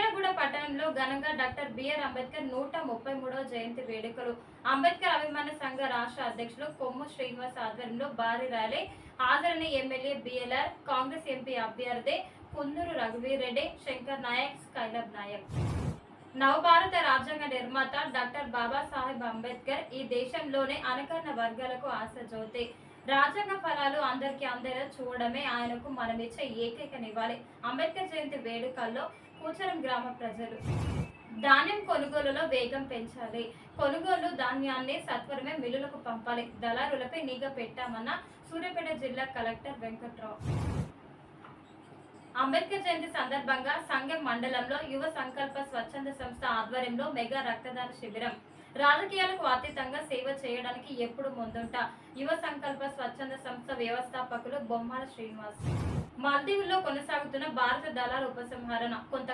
మిర్యాలగూడ పట్టణంలో ఘనంగా doctor BR Ambedkar 133వ జయంతి వేడుకలు. అంబేద్కర్ అభిమాన సంఘ రాష్ట్ర అధ్యక్షులు కొమ్ము శ్రీనివాస్ ఆధ్వర్యంలో భారీ ర్యాలీ. హాజరైన ఎమ్మెల్యే బిఎల్ఆర్, కాంగ్రెస్ ఎంపీ అభ్యర్థి కుందూరు రఘువీర్ రెడ్డి, శంకర్ నాయక్, స్కైలబ్ నాయక్. నవభారత రాజ్యాంగ నిర్మాత డాక్టర్ బాబాసాహెబ్ అంబేద్కర్ ఈ దేశంలోనే అణగారిన వర్గాలకు ఆశాజ్యోతి. రాజ్యాంగ ఫలాలు అందరికీ అందేలా చూడడమే ఆయనకు మనమిచ్చే ఏకైక నివాళి. అంబేద్కర్ జయంతి వేడుకల్లో కూచరం గ్రామ ప్రజలు ధాన్యం కొనుగోలులో వేగం పెంచాలి. కొనుగోలు ధాన్యాన్ని సత్వరమే మిల్లులకు పంపాలి. దళారులపై నిఘా పెట్టామన్న సూర్యాపేట జిల్లా కలెక్టర్ వెంకట్రావు. అంబేద్కర్ జయంతి సందర్భంగా సంగం మండలంలో యువ సంకల్ప స్వచ్ఛంద సంస్థ ఆధ్వర్యంలో మెగా రక్తదాన శిబిరం. రాజకీయాలకు అతీతంగా సేవ చేయడానికి ఎప్పుడు ముందుంటా యువ సంకల్ప స్వచ్ఛంద సంస్థ వ్యవస్థాపకులు బొమ్మాల శ్రీనివాస్. మాల్దీవుల్లో కొనసాగుతున్న భారత దళాల ఉపసంహరణ కొంత